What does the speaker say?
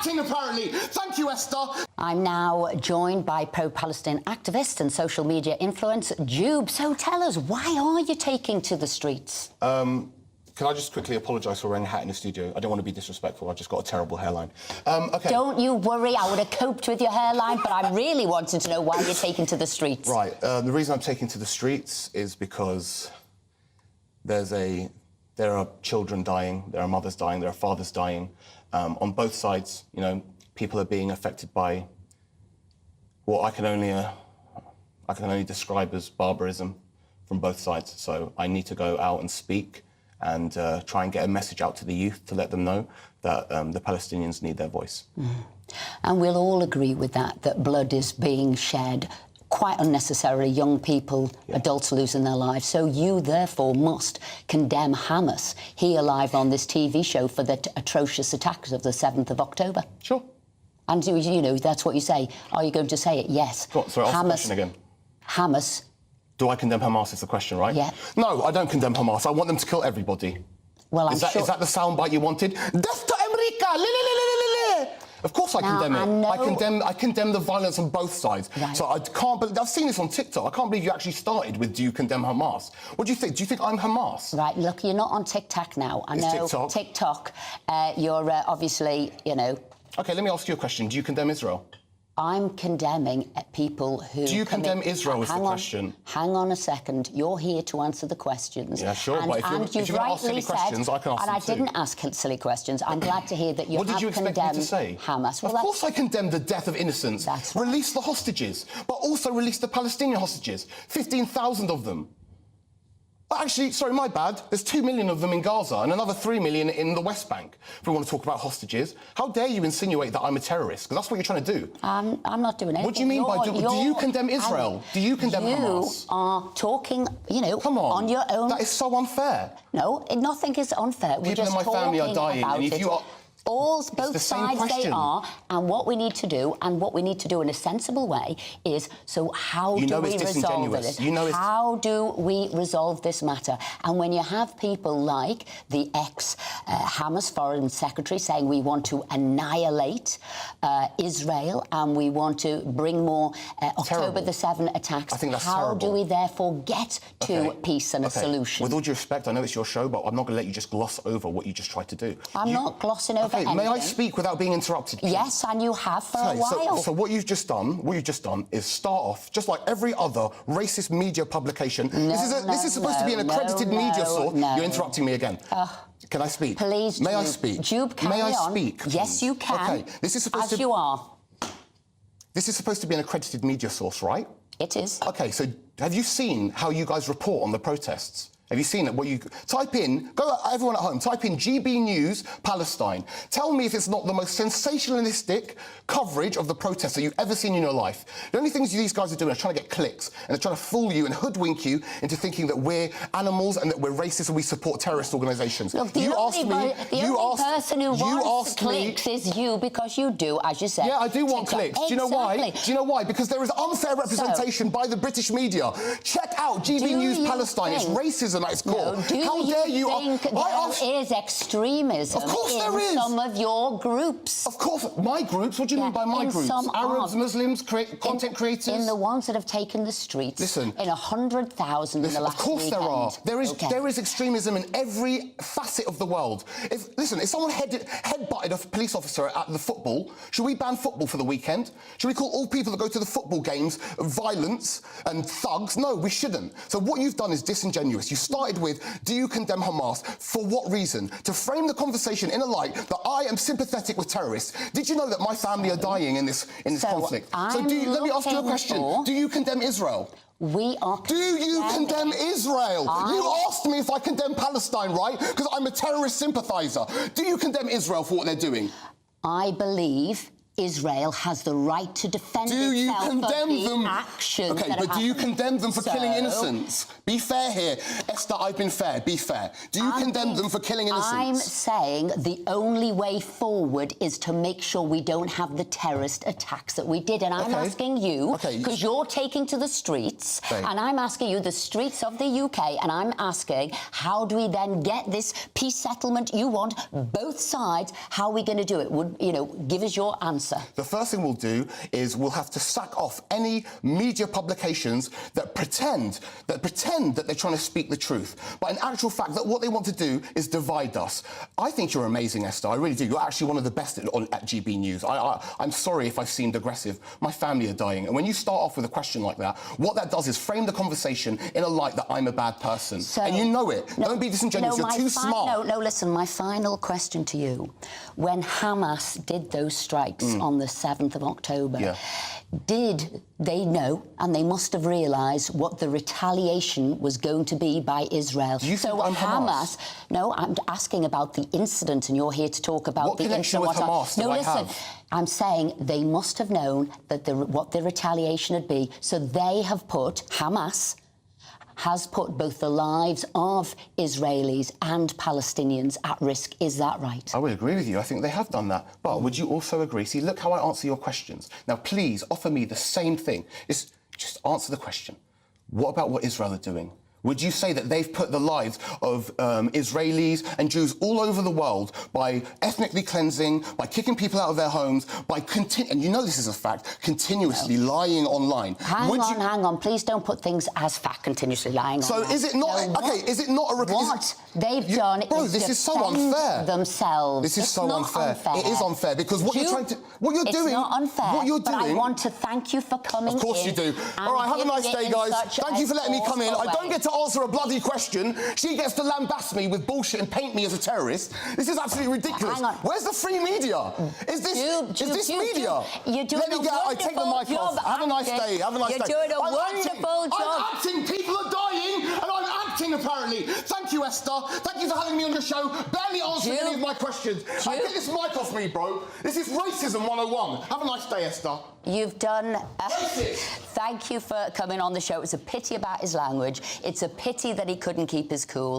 acting, apparently. Thank you, Esther. I'm now joined by pro-Palestine activist and social media influencer, Goub. So tell us, why are you taking to the streets? Can I just quickly apologise for wearing a hat in the studio? I don't want to be disrespectful, I've just got a terrible hairline. OK. Don't you worry, I would have coped with your hairline, but I really wanted to know why you're taking to the streets. Right, the reason I'm taking to the streets is because there are children dying, there are mothers dying, there are fathers dying. On both sides, you know, people are being affected by what I can only describe as barbarism from both sides. So I need to go out and speak and try and get a message out to the youth to let them know that the Palestinians need their voice. And we'll all agree with that blood is being shed quite unnecessarily, young people, adults losing their lives. So you, therefore, must condemn Hamas here live on this TV show for the atrocious attacks of the 7th of October. Sure. And, you know, that's what you say. Are you going to say it? Yes. Sorry, ask the question again. Hamas... Do I condemn Hamas is the question, right? Yeah. No, I don't condemn Hamas. I want them to kill everybody. Well, I'm sure... Is that the soundbite you wanted? Death to America! Of course I condemn it. I condemn the violence on both sides. Right. So I can't believe... I've seen this on TikTok. I can't believe you actually started with, do you condemn Hamas? What do you think? Do you think I'm Hamas? Right, look, you're not on TikTok now. I know TikTok. You're obviously, you know... OK, let me ask you a question. Do you condemn Israel? I'm condemning people who... Do you condemn Israel is the question? Hang on a second. You're here to answer the questions. Yeah, sure. But if you're going to ask silly questions, I can ask them too. And I didn't ask silly questions. I'm glad to hear that you have condemned Hamas. What did you expect me to say? Hamas. Well, of course I condemn the death of innocents. That's right. Release the hostages, but also release the Palestinian hostages. 15,000 of them. Actually, sorry, my bad. There's 2 million of them in Gaza and another 3 million in the West Bank, if we want to talk about hostages. How dare you insinuate that I'm a terrorist? Because that's what you're trying to do. I'm not doing anything. What do you mean by... Do you condemn Israel? Do you condemn Hamas? You are talking, you know, come on your own... That is so unfair. No, nothing is unfair. People in my family are dying, and if you are... Both sides they are, and what we need to do, in a sensible way, is, so how do we resolve this? How do we resolve this matter? And when you have people like the ex-Hamas foreign secretary saying we want to annihilate Israel and we want to bring more October the 7th attacks, I think that's how do we therefore get to peace and a solution? With all due respect, I know it's your show, but I'm not going to let you just gloss over what you just tried to do. I'm not glossing over anything. May I speak without being interrupted, please? Yes, and you have for a while. So what you've just done is start off just like every other racist media publication. This is supposed to be an accredited media source. You're interrupting me again. Can I speak? Please, May I speak? Goub, carry on. May I speak? Please? Yes, you can. Okay, this is supposed you are. This is supposed to be an accredited media source, right? It is. Okay, so have you seen how you guys report on the protests? Have you seen it? What you type in, everyone at home, type in GB News Palestine. Tell me if it's not the most sensationalistic coverage of the protests that you've ever seen in your life. The only things these guys are doing are trying to get clicks, and they're trying to fool you and hoodwink you into thinking that we're animals and that we're racist and we support terrorist organisations. Look, the only person who wants clicks is you, because you do, as you said. Yeah, I do want clicks. Do you know why? Do you know why? Because there is unfair representation by the British media. Check out GB News Palestine. It's racism at its core. How dare you think there is extremism in some of your groups? Of course. My groups? What do you mean by my groups? Arabs, Muslims, content creators? In the ones that have taken the streets. Listen. In 100,000 in the last weekend. Of course there are. There is extremism in every facet of the world. If someone headbutted a police officer at the football, should we ban football for the weekend? Should we call all people that go to the football games violence and thugs? No, we shouldn't. So what you've done is disingenuous. You started with, do you condemn Hamas? For what reason? To frame the conversation in a light that I am sympathetic with terrorists. Did you know that my family are dying in this conflict? So let me ask you a question. Do you condemn Israel? Do you condemn Israel? You asked me if I condemn Palestine, right? Because I'm a terrorist sympathiser. Do you condemn Israel for what they're doing? I believe Israel has the right to defend do you itself condemn of the them? actions Okay, that but do you condemn them for killing innocents? Be fair here. Esther, I've been fair. Be fair. Do you condemn them for killing innocents? I'm saying the only way forward is to make sure we don't have the terrorist attacks that we did. And I'm asking you, because you're taking to the streets, and I'm asking you, the streets of the UK, and I'm asking, how do we then get this peace settlement you want, both sides? How are we going to do it? Would, you know, give us your answer. The first thing we'll do is we'll have to sack off any media publications that pretend that they're trying to speak the truth, but in actual fact that what they want to do is divide us. I think you're amazing, Esther. I really do. You're actually one of the best at GB News. I'm sorry if I've seemed aggressive. My family are dying, and when you start off with a question like that, what that does is frame the conversation in a light that I'm a bad person, and you know it. Don't be disingenuous. You're too smart. No, listen. My final question to you: when Hamas did those strikes on the 7th of October, did they know, and they must have realised, what the retaliation was going to be by Israel? Do you think I'm Hamas? No, I'm asking about the incident, and you're here to talk about the incident. What connection with Hamas do I have? I'm saying they must have known that what the retaliation would be, so they have put, Hamas has put both the lives of Israelis and Palestinians at risk. Is that right? I would agree with you. I think they have done that. But would you also agree? See, look how I answer your questions. Now, please offer me the same thing. Just answer the question. What about what Israel are doing? Would you say that they've put the lives of Israelis and Jews all over the world by ethnically cleansing, by kicking people out of their homes, by and you know this is a fact, continuously lying online? Hang on, please don't put things as fact, continuously lying online. So is it not, is it not a... What they've done is this is so unfair. Themselves. This is so unfair. It is unfair, because what you're trying to... What you're doing... It's not unfair, what you're doing, but I want to thank you for coming in. Of course you do. All right, have a nice day, guys. Thank you for letting me come in. I don't get to answer a bloody question. She gets to lambast me with bullshit and paint me as a terrorist. This is absolutely ridiculous. Hang on. Where's the free media? Is this media? You're doing Let me get out. I take the mic off. Have a nice day. Have a nice day. You're doing a wonderful job. I'm acting. People are dying, and I'm acting, apparently. Thank you, Esther. Thank you for having me on your show. Barely answering any of my questions. Get this mic off me, bro. This is racism 101. Have a nice day, Esther. You've done... Thank you for coming on the show. It's a pity about his language. It's a pity that he couldn't keep his cool.